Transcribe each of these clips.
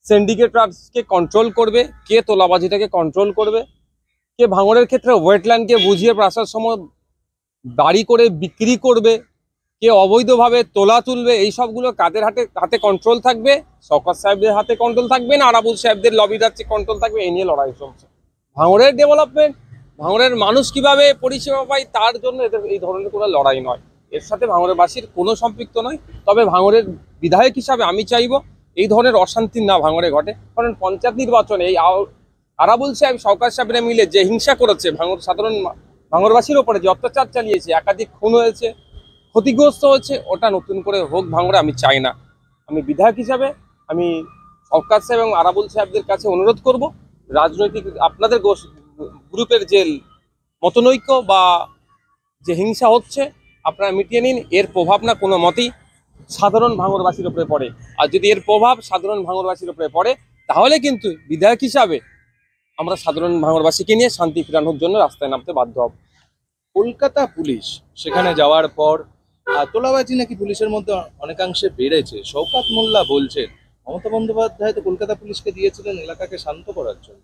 সিন্ডিকেটারকে control করবে, কে তোলাবাজিটাকে control করবে, কে ভাঙড়ের ক্ষেত্রে ওয়েটল্যান্ডকে বুঝিয়ে প্রাসাদ সময় বাড়ি করে বিক্রি করবে, কে অবৈধভাবে তোলা তুলবে, এই সবগুলো কাদের হাতে কন্ট্রোল থাকবে? শওকত সাহেবদের হাতে কন্ট্রোল থাকবে না আরাবুল সাহেবদের লবির হাতে কন্ট্রোল থাকবে? এই নিয়ে লড়াই চলছে। ভাঙড়ের ডেভেলপমেন্ট, ভাঙড়ের মানুষ কিভাবে পরিষেবা পায় তার জন্য এদের এই ধরনের কোনো লড়াই নয়। এর সাথে ভাঙড়বাসীর কোনো সম্পৃক্ত নয়। তবে ভাঙড়ের বিধায়ক হিসাবে আমি চাইবো এই ধরনের অশান্তি না ভাঙড়ে ঘটে। কারণ পঞ্চায়েত নির্বাচনে এই আরাবুল সাহেব শওকত সাহেবরা মিলে যে হিংসা করেছে, সাধারণ ভাঙড়বাসীর ওপরে যে অত্যাচার চালিয়েছে, একাধিক খুন হয়েছে, ক্ষতিগ্রস্ত হচ্ছে, ওটা নতুন করে হোক ভাঙড়ে আমি চাই না। আমি বিধায়ক হিসাবে আমি শওকত সাহেব এবং আরাবুল সাহেবদের কাছে অনুরোধ করব, রাজনৈতিক আপনাদের গ্রুপের যে মতনৈক্য বা যে হিংসা হচ্ছে আপনারা মিটিয়ে নিন। এর প্রভাব না কোনো মতেই সাধারণ ভাঙড়বাসীর উপরে পড়ে। আর যদি এর প্রভাব সাধারণ ভাঙড়বাসীর উপরে পড়ে তাহলে কিন্তু বিধায়ক হিসাবে আমরা সাধারণ ভাঙড়বাসীকে নিয়ে শান্তি ফিরানোর জন্য রাস্তায় নামতে বাধ্য হব। কলকাতা পুলিশ সেখানে যাওয়ার পর তোলাবাজি নাকি পুলিশের মধ্যে অনেকাংশে বেড়েছে। শওকত মোল্লা বলছেন মমতা বন্দ্যোপাধ্যায় তো কলকাতা পুলিশকে দিয়েছিলেন এলাকাকে শান্ত করার জন্য।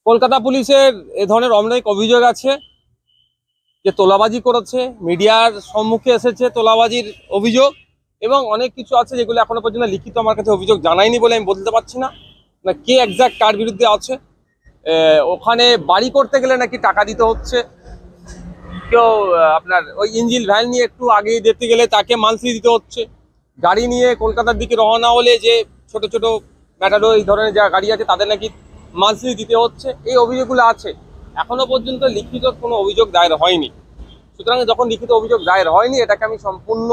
কলকাতা পুলিশের এ ধরনের অনেক অভিযোগ আছে যে তোলাবাজি করেছে, মিডিয়ার সম্মুখে এসেছে তোলাবাজির অভিযোগ, এবং অনেক কিছু আছে যেগুলো এখনো পর্যন্ত লিখিত আমার কাছে অভিযোগ জানায়নি বলে আমি বলতে পারছি না কে এক্সাক্ট কার বিরুদ্ধে আছে। ওখানে বাড়ি করতে গেলে নাকি টাকা দিতে হচ্ছে, কেউ আপনার ওই ইঞ্জিন ভ্যান নিয়ে একটু আগে যেতে গেলে তাকে মান্থলি দিতে হচ্ছে, গাড়ি নিয়ে কলকাতার দিকে রওনা হলে যে ছোট ছোট ম্যাটাডো এই ধরনের যা গাড়ি আছে তাদের নাকি মান্থলি দিতে হচ্ছে, এই অভিযোগগুলো আছে। এখনো পর্যন্ত লিখিত কোনো অভিযোগ দায়ের হয়নি। সুতরাং যখন লিখিত অভিযোগ দায়ের হয়নি এটাকে আমি সম্পূর্ণ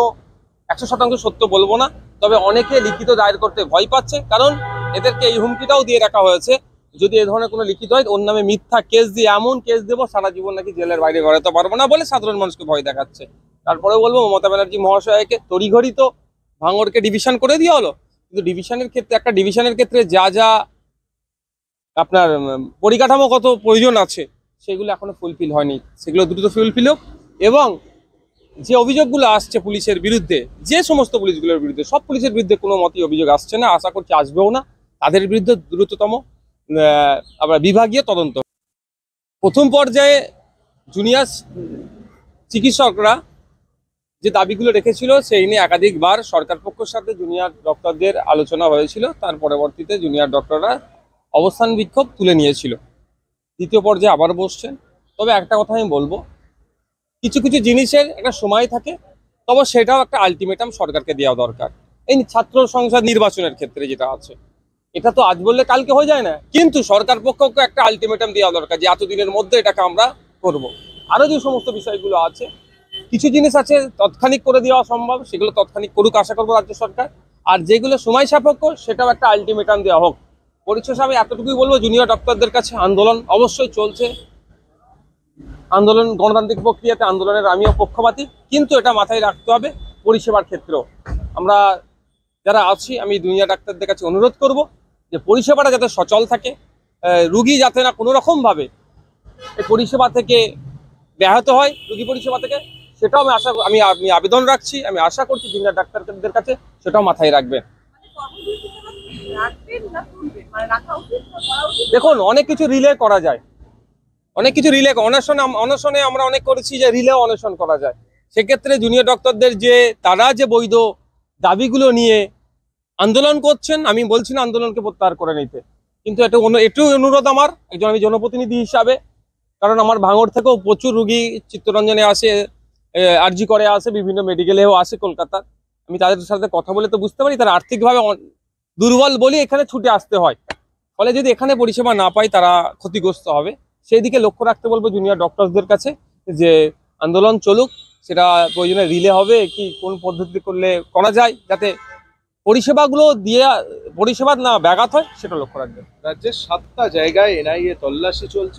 100% সত্য বলবো না। তবে অনেকে লিখিত দায়ের করতে ভয় পাচ্ছে, কারণ এদেরকে এই হুমকিটাও দিয়ে রাখা হয়েছে যদি এ ধরনের কোনো লিখিত হয় ওর নামে মিথ্যা কেস দিয়ে এমন কেস দেবো সারা জীবন নাকি জেলের বাইরে বেরোতে পারবো না বলে সাধারণ মানুষকে ভয় দেখাচ্ছে। তারপরে বলবো মমতা ব্যানার্জি মহাশয়কে তড়িঘড়ি তো ভাঙড়কে ডিভিশন করে দেওয়া হলো, কিন্তু ডিভিশনের ক্ষেত্রে একটা ডিভিশনের ক্ষেত্রে যা যা আপনার পরিকাঠামোগত প্রয়োজন আছে সেগুলো এখনো ফুলফিল হয়নি, সেগুলো দ্রুত ফুলফিল হোক। এবং যে অভিযোগগুলো আসছে পুলিশের বিরুদ্ধে, যে সমস্ত পুলিশগুলোর বিরুদ্ধে, সব পুলিশের বিরুদ্ধে কোনো মতেই অভিযোগ আসছে না, আশা করছি আসবেও না, তাদের বিরুদ্ধে দ্রুততম আমরা বিভাগীয় তদন্ত। প্রথম পর্যায়ে জুনিয়র চিকিৎসকরা যে দাবিগুলো রেখেছিল সেই নিয়ে একাধিকবার সরকার পক্ষের সাথে জুনিয়র ডক্টরদের আলোচনা হয়েছিল, তার পরবর্তীতে জুনিয়র ডক্টররা অবস্থান বিক্ষোভ তুলে নিয়েছিল। দ্বিতীয় পর্যায়ে আবার বসছেন। তবে একটা কথা আমি বলবো, কিছু কিছু জিনিসের একটা সময় থাকে, তবে সেটাও একটা আলটিমেটাম সরকারকে দেওয়া দরকার। এই ছাত্র সংসদ নির্বাচনের ক্ষেত্রে যেটা আছে, এটা তো আজ বললে কালকে হয়ে যায় না, কিন্তু সরকার পক্ষকে একটা আলটিমেটাম দেওয়া দরকার যে এতদিনের মধ্যে এটাকে আমরা করব। আরও যে সমস্ত বিষয়গুলো আছে, কিছু জিনিস আছে তৎক্ষণিক করে দেওয়া সম্ভব, সেগুলো তৎক্ষণিক করুক আশা করবো রাজ্য সরকার। আর যেগুলো সময় সাপেক্ষ সেটাও একটা আলটিমেটাম দেওয়া হোক। পরিশেষে আমি এতটুকুই বলবো, জুনিয়র ডক্টরদের কাছে আন্দোলন অবশ্যই চলছে, আন্দোলন গণতান্ত্রিক প্রক্রিয়াতে আন্দোলনের আমিও পক্ষপাতী, কিন্তু এটা মাথায় রাখতে হবে পরিষেবার ক্ষেত্রেও আমরা যারা আছি, আমি জুনিয়র ডাক্তারদের কাছে অনুরোধ করব যে পরিষেবাটা যাতে সচল থাকে, রুগী যাতে না কোনো রকমভাবে এই পরিষেবা থেকে ব্যাহত হয়, রুগী পরিষেবা থেকে, সেটাও আমি আবেদন রাখছি, আমি আশা করছি জুনিয়র ডাক্তারদের কাছে সেটাও মাথায় রাখবেন। দেখুন, অনেক কিছু রিলে করা যায়, অনেক কিছু রিলে অনশনে আমরা অনেক করেছি যে রিলে অনশন করা যায়। সেক্ষেত্রে জুনিয়র ডক্টরদের যে তারা যে বৈধ দাবিগুলো নিয়ে আন্দোলন করছেন, আমি বলছি না আন্দোলনকে প্রত্যাহার করে নিতে, কিন্তু একটু অনুরোধ আমার একজন আমি জনপ্রতিনিধি হিসাবে, কারণ আমার ভাঙড় থেকেও প্রচুর রুগী চিত্তরঞ্জনে আসে, আরজি করে আসে, বিভিন্ন মেডিকেলেও আসে কলকাতার। আমি তাদের সাথে কথা বলে তো বুঝতে পারি তারা আর্থিকভাবে দুর্বল বলে এখানে ছুটে আসতে হয়, ফলে যদি এখানে পরিষেবা না পায় তারা ক্ষতিগ্রস্ত হবে। সেই দিকে লক্ষ্য রাখতে বলবো জুনিয়র ডক্টরসদের কাছে যে আন্দোলন চলুক, সেটা প্রয়োজনে রিলে হবে কি কোন পদ্ধতি করলে করা যায় যাতে পরিষেবাগুলো দিয়ে পরিষেবা না ব্যাঘাত হয়, সেটা লক্ষ্য রাখবেন। রাজ্যের 7টা জায়গায় এনআইএ তল্লাশি চলছে।